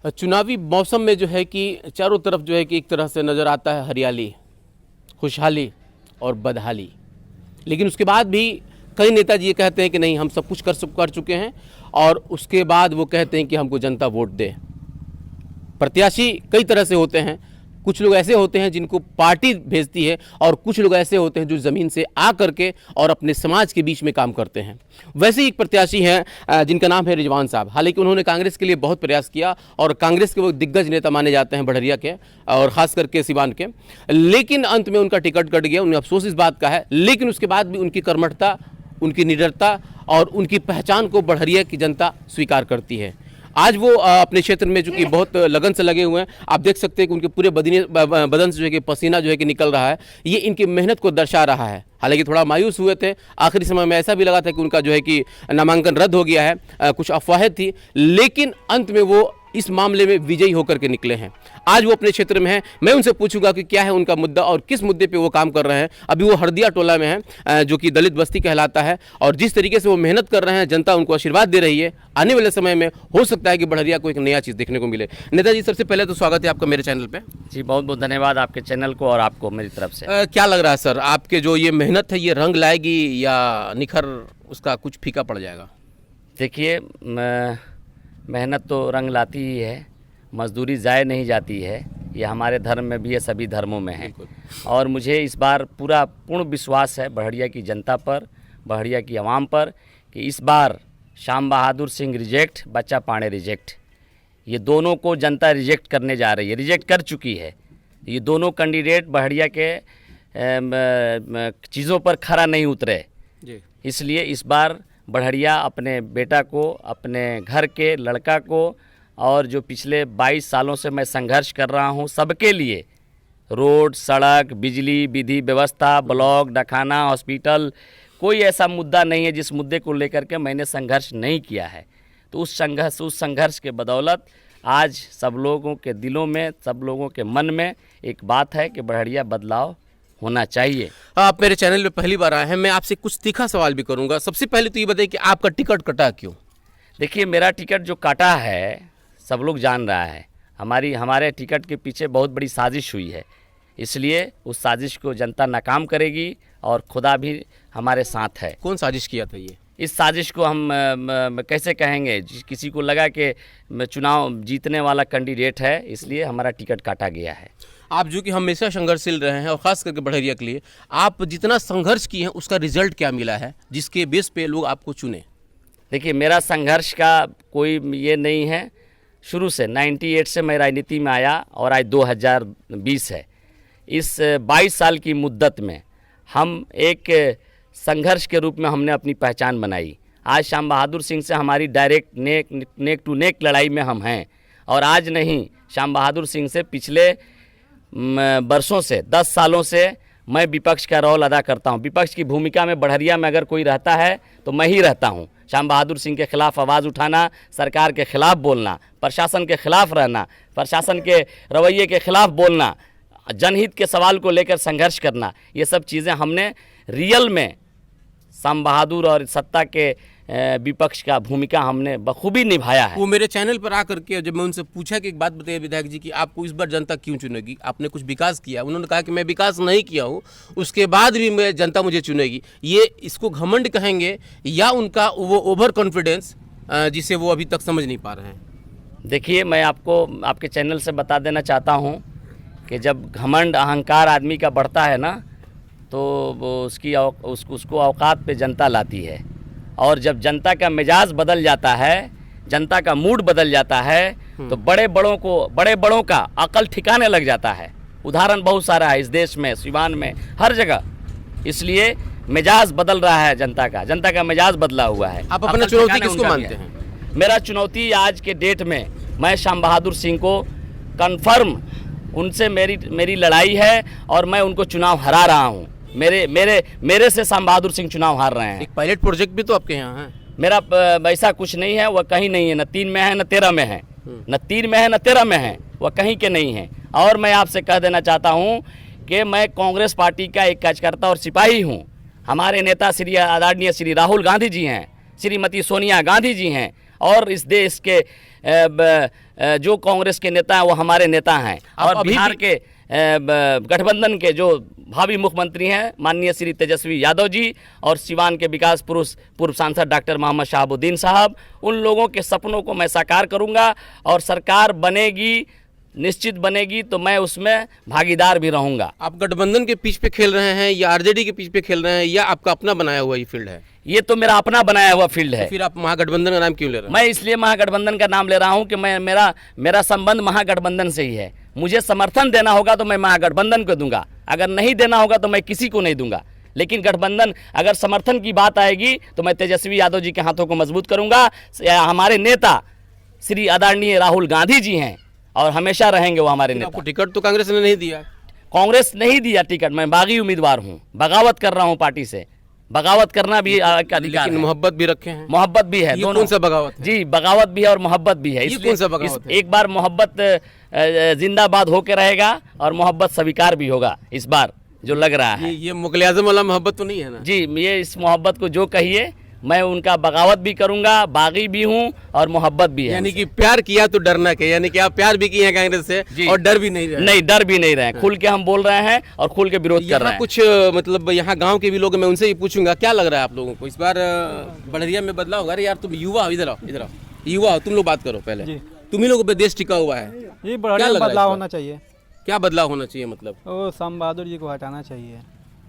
चुनावी मौसम में जो है कि चारों तरफ जो है कि एक तरह से नज़र आता है हरियाली, खुशहाली और बदहाली। लेकिन उसके बाद भी कई नेताजी ये कहते हैं कि नहीं, हम सब कुछ कर चुके हैं, और उसके बाद वो कहते हैं कि हमको जनता वोट दे। प्रत्याशी कई तरह से होते हैं। कुछ लोग ऐसे होते हैं जिनको पार्टी भेजती है, और कुछ लोग ऐसे होते हैं जो ज़मीन से आ करके और अपने समाज के बीच में काम करते हैं। वैसे ही एक प्रत्याशी हैं जिनका नाम है रिजवान साहब। हालांकि उन्होंने कांग्रेस के लिए बहुत प्रयास किया, और कांग्रेस के वो दिग्गज नेता माने जाते हैं बढ़िया के, और ख़ास करके सिवान के। लेकिन अंत में उनका टिकट कट गया। उन्हें अफसोस इस बात का है, लेकिन उसके बाद भी उनकी कर्मठता, उनकी निडरता और उनकी पहचान को बढ़िया की जनता स्वीकार करती है। आज वो अपने क्षेत्र में चूंकि बहुत लगन से लगे हुए हैं। आप देख सकते हैं कि उनके पूरे बदन से जो है कि पसीना जो है कि निकल रहा है। ये इनकी मेहनत को दर्शा रहा है। हालांकि थोड़ा मायूस हुए थे, आखिरी समय में ऐसा भी लगा था कि उनका जो है कि नामांकन रद्द हो गया है, कुछ अफवाहें थी, लेकिन अंत में वो इस मामले में विजयी होकर के निकले हैं। आज वो अपने क्षेत्र में हैं। मैं उनसे पूछूंगा कि क्या है उनका मुद्दा और किस मुद्दे पे वो काम कर रहे हैं। अभी वो हरदिया टोला में हैं, जो कि दलित बस्ती कहलाता है, और जिस तरीके से वो मेहनत कर रहे हैं, जनता उनको आशीर्वाद दे रही है। आने वाले समय में हो सकता है कि बढ़िया को एक नया चीज़ देखने को मिले। नेताजी, सबसे पहले तो स्वागत है आपका मेरे चैनल पर। जी, बहुत बहुत धन्यवाद आपके चैनल को और आपको मेरी तरफ से। क्या लग रहा है सर, आपके जो ये मेहनत है ये रंग लाएगी या निखर उसका कुछ फीका पड़ जाएगा? देखिए, मेहनत तो रंग लाती ही है, मजदूरी ज़ाय नहीं जाती है। ये हमारे धर्म में भी है, सभी धर्मों में है। और मुझे इस बार पूर्ण विश्वास है बढ़िया की जनता पर, बढ़िया की आवाम पर, कि इस बार श्याम बहादुर सिंह रिजेक्ट, बच्चा पाणे रिजेक्ट, ये दोनों को जनता रिजेक्ट करने जा रही है, रिजेक्ट कर चुकी है। ये दोनों कैंडिडेट बढ़िया के चीज़ों पर खरा नहीं उतरे, इसलिए इस बार बढ़िया अपने बेटा को, अपने घर के लड़का को, और जो पिछले 22 सालों से मैं संघर्ष कर रहा हूं सबके लिए, रोड, सड़क, बिजली, विधि व्यवस्था, ब्लॉक, डाकखाना, हॉस्पिटल, कोई ऐसा मुद्दा नहीं है जिस मुद्दे को लेकर के मैंने संघर्ष नहीं किया है। तो उस संघर्ष के बदौलत आज सब लोगों के दिलों में, सब लोगों के मन में एक बात है कि बढ़िया बदलाव होना चाहिए। आप मेरे चैनल पे पहली बार आए हैं, मैं आपसे कुछ तीखा सवाल भी करूंगा। सबसे पहले तो ये बताइए कि आपका टिकट कटा क्यों? देखिए, मेरा टिकट जो काटा है सब लोग जान रहा है। हमारे टिकट के पीछे बहुत बड़ी साजिश हुई है, इसलिए उस साजिश को जनता नाकाम करेगी, और खुदा भी हमारे साथ है। कौन साजिश किया था ये? इस साजिश को हम कैसे कहेंगे, किसी को लगा कि चुनाव जीतने वाला कैंडिडेट है, इसलिए हमारा टिकट काटा गया है। आप जो कि हमेशा संघर्षशील रहे हैं, और ख़ास करके बढ़िया के लिए आप जितना संघर्ष किए हैं उसका रिजल्ट क्या मिला है जिसके बेस पे लोग आपको चुने? देखिए, मेरा संघर्ष का कोई ये नहीं है। शुरू से 98 से मैं राजनीति में आया, और आज 2020 है। इस 22 साल की मुद्दत में हम एक संघर्ष के रूप में हमने अपनी पहचान बनाई। आज श्याम बहादुर सिंह से हमारी डायरेक्ट नेक टू नेक लड़ाई में हम हैं, और आज नहीं, श्याम बहादुर सिंह से पिछले वर्षों से, 10 सालों से मैं विपक्ष का रोल अदा करता हूं। विपक्ष की भूमिका में बढ़िया में अगर कोई रहता है तो मैं ही रहता हूं। श्याम बहादुर सिंह के खिलाफ आवाज़ उठाना, सरकार के खिलाफ बोलना, प्रशासन के खिलाफ रहना, प्रशासन के रवैये के खिलाफ बोलना, जनहित के सवाल को लेकर संघर्ष करना, ये सब चीज़ें हमने रियल में श्याम बहादुर और सत्ता के विपक्ष का भूमिका हमने बखूबी निभाया है। वो मेरे चैनल पर आकर के जब मैं उनसे पूछा कि एक बात बताइए विधायक जी कि आपको इस बार जनता क्यों चुनेगी, आपने कुछ विकास किया, उन्होंने कहा कि मैं विकास नहीं किया हूँ, उसके बाद भी मैं जनता मुझे चुनेगी। ये इसको घमंड कहेंगे या उनका वो ओवर कॉन्फिडेंस जिसे वो अभी तक समझ नहीं पा रहे हैं? देखिए, मैं आपको आपके चैनल से बता देना चाहता हूँ कि जब घमंड, अहंकार आदमी का बढ़ता है ना, तो वो उसको औकात पे जनता लाती है। और जब जनता का मिजाज बदल जाता है, जनता का मूड बदल जाता है, तो बड़े बड़ों का अकल ठिकाने लग जाता है। उदाहरण बहुत सारा है इस देश में, सिवान में, हर जगह। इसलिए मिजाज बदल रहा है जनता का मिजाज बदला हुआ है। आप अपनी चुनौती किसको मानते हैं? मेरा चुनौती आज के डेट में, मैं श्याम बहादुर सिंह को कन्फर्म, उनसे मेरी लड़ाई है, और मैं उनको चुनाव हरा रहा हूँ। मेरे से श्याम बहादुर सिंह चुनाव हार रहे हैं। एक पायलट प्रोजेक्ट भी तो आपके यहाँ है। मेरा ऐसा कुछ नहीं है, वह कहीं नहीं है, न 3 में है न 13 में है, न 3 में है न 13 में है, वह कहीं के नहीं है। और मैं आपसे कह देना चाहता हूँ कि मैं कांग्रेस पार्टी का एक कार्यकर्ता और सिपाही हूँ। हमारे नेता श्री आदरणीय श्री राहुल गांधी जी हैं, श्रीमती सोनिया गांधी जी हैं, और इस देश के जो कांग्रेस के नेता हैं वो हमारे नेता हैं। आप और अभी बिहार भी- के गठबंधन के जो भावी मुख्यमंत्री हैं माननीय श्री तेजस्वी यादव जी और सिवान के विकास पुरुष पूर्व सांसद डॉक्टर मोहम्मद शहाबुद्दीन साहब, उन लोगों के सपनों को मैं साकार करूंगा और सरकार बनेगी, निश्चित बनेगी तो मैं उसमें भागीदार भी रहूंगा। आप गठबंधन के पिच पे खेल रहे हैं या आरजेडी के पिच पे खेल रहे हैं या आपका अपना बनाया हुआ ये फील्ड है? ये तो मेरा अपना बनाया हुआ फील्ड है। फिर आप महागठबंधन का नाम क्यों ले रहे हैं? मैं इसलिए महागठबंधन का नाम ले रहा हूं कि मेरा संबंध महागठबंधन से ही है। मुझे समर्थन देना होगा तो मैं महागठबंधन को दूंगा, अगर नहीं देना होगा तो मैं किसी को नहीं दूंगा। लेकिन गठबंधन अगर समर्थन की बात आएगी तो मैं तेजस्वी यादव जी के हाथों को मजबूत करूंगा। हमारे नेता श्री आदरणीय राहुल गांधी जी हैं और हमेशा रहेंगे वो हमारे लेकिन नेता। आपको टिकट तो कांग्रेस ने नहीं दिया। कांग्रेस नहीं दिया टिकट, मैं बागी उम्मीदवार हूँ, बगावत कर रहा हूँ पार्टी से। बगावत करना भी एक अधिकार लेकिन है। मोहब्बत भी रखे हैं। मोहब्बत भी है, ये दोनों। कौन सा बगावत है? जी, बगावत भी है और मोहब्बत भी है। ये इसलिए कौन सा बगावत है? एक बार मोहब्बत जिंदाबाद होके रहेगा और मोहब्बत स्वीकार भी होगा इस बार जो लग रहा है। ये मुगल आजम वाला मोहब्बत तो नहीं है ना? जी, ये इस मोहब्बत को जो कहिए मैं उनका बगावत भी करूंगा, बागी भी हूँ और मोहब्बत भी है। यानी कि प्यार किया तो डरना के, यानी कि आप प्यार भी किए हैं कांग्रेस से जी। और डर भी नहीं रहे। नहीं, डर भी नहीं रहे, खुल के हम बोल रहे हैं और खुल के विरोध कर रहे यहाँ हैं। कुछ मतलब यहाँ गांव के भी लोग, मैं उनसे ही पूछूंगा क्या लग रहा है आप लोगों को इस बार बड़हरिया में बदलाव होगा? अरे यार तुम युवा हो, इधर आओ, इधर आओ, युवा हो, तुम लोग बात करो पहले। तुम ही लोगों पे देश टिका हुआ है। ये बढ़िया लग रहा है बदलाव इस होना चाहिए। क्या बदलाव होना चाहिए मतलब? वो शाम बहादुर जी को हटाना चाहिए।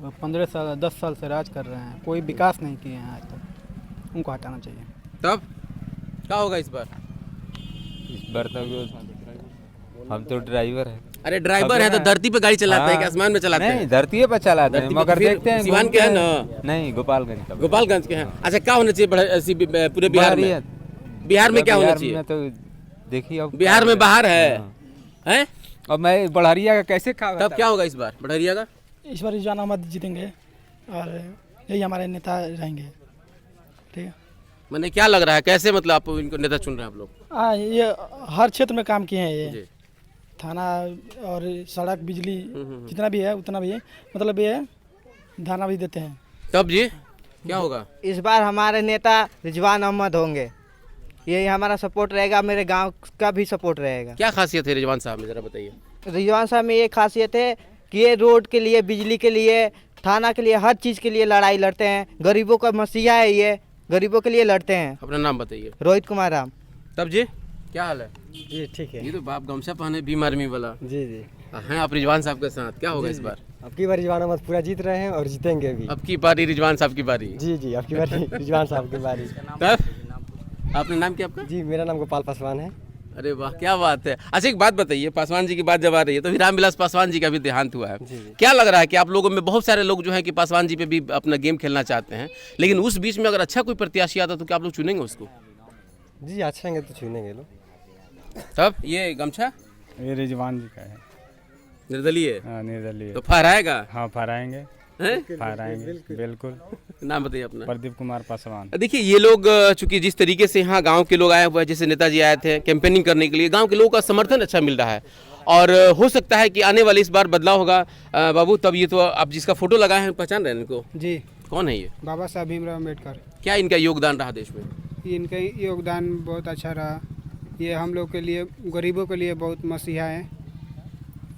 वो 15 साल 10 साल से राज कर रहे हैं, कोई विकास नहीं किए हैं आज तक, उनको हटाना चाहिए। तब क्या होगा इस बार? इस बार तो हम तो ड्राइवर है। अरे ड्राइवर है तो धरती पे गाड़ी चलाते हैं कि आसमान में चलाते नहीं, हैं? धरती पे चलाते हैं, धरती पे मगर फिर देखते हैं सिवान घूमते के है हैं। ना? नहीं, गोपालगंज का। गोपालगंज के हैं। अच्छा, क्या होना चाहिए पूरे बिहार में? बिहार में क्या होना चाहिए? में तो देखिए अब बिहार में बाहर है, हैं? अब मैं बढ़िया का कैसे खा तब क्या होगा इस बार बड़हरिया का? इस बार रिजवान अहमद जीतेंगे और यही हमारे नेता रहेंगे। ठीक है। मैंने क्या लग रहा है, कैसे मतलब आप इनको नेता चुन रहे हैं आप लोग? हाँ, ये हर क्षेत्र में काम किए हैं। जी। ये थाना और सड़क, बिजली जितना भी है उतना भी है, मतलब ये धाना भी देते हैं। तब जी क्या होगा? इस बार हमारे नेता रिजवान अहमद होंगे, यही हमारा सपोर्ट रहेगा, मेरे गांव का भी सपोर्ट रहेगा। क्या खासियत है रिजवान साहब में, जरा बताइए। रिजवान साहब में ये खासियत है कि ये रोड के लिए, बिजली के लिए, थाना के लिए, हर चीज़ के लिए लड़ाई लड़ते हैं। गरीबों का मसीहा है, ये गरीबों के लिए लड़ते हैं। अपना नाम बताइए। रोहित कुमार राम। तब जी क्या हाल है? जी ठीक ये तो बाप गमछा पहने भीम आर्मी वाला जी जी। हैं आप रिजवान साहब के साथ, क्या होगा इस बार? अब की बार रिजवान अहमद पूरा जीत रहे हैं और जीतेंगे भी। अब की बारी रिजवान साहब की बारी। जी जी, अब की बार रिजवान साहब की बारी। तब आपने नाम क्या आपका? जी, मेरा नाम गोपाल पासवान है। अरे वाह, क्या बात है। अच्छा, एक बात बताइए, पासवान जी की बात जब आ रही है तो फिर रामविलास पासवान जी का भी देहांत हुआ है। क्या लग रहा है कि आप लोगों में बहुत सारे लोग जो है कि पासवान जी पे भी अपना गेम खेलना चाहते हैं, लेकिन उस बीच में अगर अच्छा कोई प्रत्याशी आता तो क्या आप लोग चुनेंगे उसको? जी, अच्छा है तो चुनेंगे लोग। तब ये गमछा ये रिजवान जी का है। निर्दलीय है, हाँ, निर्दलीय। तो फहराएगा? हाँ, फहराएंगे, हैं? फहराएंगे बिल्कुल। नाम बताइए अपना। प्रदीप कुमार पासवान। देखिए, ये लोग चूंकि जिस तरीके से यहाँ गांव के लोग आए हुए हैं, जैसे नेताजी आए थे कैंपेनिंग करने के लिए, गांव के लोगों का समर्थन अच्छा मिल रहा है और हो सकता है कि आने वाले इस बार बदलाव होगा। बाबू, तब ये तो आप जिसका फोटो लगाए हैं पहचान रहे हैं इनको? जी, कौन है ये? बाबा साहब भीमराव अम्बेडकर। क्या इनका योगदान रहा देश में? इनका योगदान बहुत अच्छा रहा। ये हम लोग के लिए, गरीबों के लिए बहुत मसीहा है।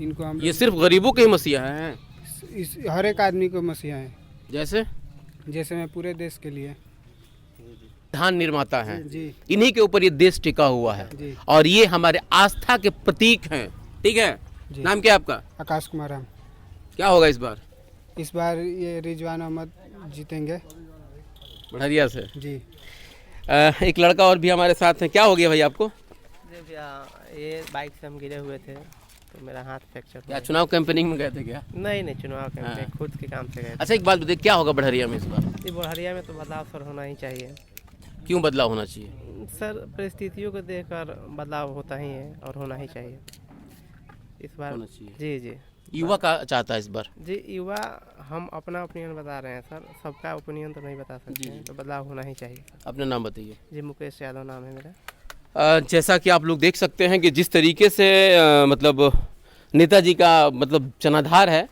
इनको हम ये सिर्फ गरीबों के ही मसीहा हैं? इस हर एक आदमी को मसीहा है, जैसे जैसे मैं पूरे देश के लिए। धान निर्माता हैं, जी इन्हीं के ऊपर ये देश टिका हुआ है जी। और ये हमारे आस्था के प्रतीक हैं। ठीक है, जी। नाम क्या है आपका? आकाश कुमार राम। क्या होगा इस बार इस बार ये रिजवान अहमद जीतेंगे। बढ़िया से? जी। एक लड़का और भी हमारे साथ हैं। क्या हो गया भाई आपको? ये बाइक से हम गिरे हुए थे तो मेरा हाथ फ्रैक्चर क्या चुनाव कैंपेनिंग में गए थे क्या? नहीं, चुनाव हाँ। खुद के काम से गए। अच्छा, एक बात बताइए, क्या होगा बढ़हरिया में इस बार? ये बढ़िया में तो बदलाव सर होना ही चाहिए। क्यों बदलाव होना चाहिए? सर, परिस्थितियों को देखकर बदलाव होता ही है और होना ही चाहिए इस बार। होना चाहिए। जी जी। युवा का चाहता है इस बार? जी, युवा हम अपना ओपिनियन बता रहे हैं सर, सबका ओपिनियन तो नहीं बता सकते हैं, तो बदलाव होना ही चाहिए। अपना नाम बताइए। जी, मुकेश यादव नाम है मेरा। जैसा कि आप लोग देख सकते हैं कि जिस तरीके से मतलब नेताजी का मतलब जनाधार है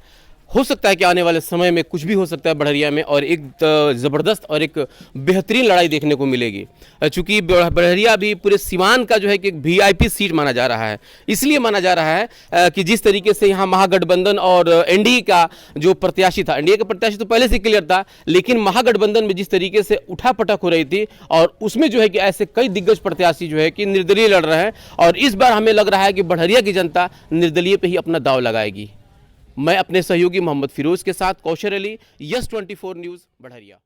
हो सकता है कि आने वाले समय में कुछ भी हो सकता है बड़हरिया में, और एक ज़बरदस्त और एक बेहतरीन लड़ाई देखने को मिलेगी। चूँकि बड़हरिया भी पूरे सीवान का जो है कि एक VIP सीट माना जा रहा है। इसलिए माना जा रहा है कि जिस तरीके से यहाँ महागठबंधन और NDA का जो प्रत्याशी था, NDA का प्रत्याशी तो पहले से क्लियर था, लेकिन महागठबंधन में जिस तरीके से उठापटक हो रही थी, और उसमें जो है कि ऐसे कई दिग्गज प्रत्याशी जो है कि निर्दलीय लड़ रहे हैं, और इस बार हमें लग रहा है कि बड़हरिया की जनता निर्दलीय पे ही अपना दाव लगाएगी। मैं अपने सहयोगी मोहम्मद फिरोज के साथ kosher Ali, yes 24 news, Barharia.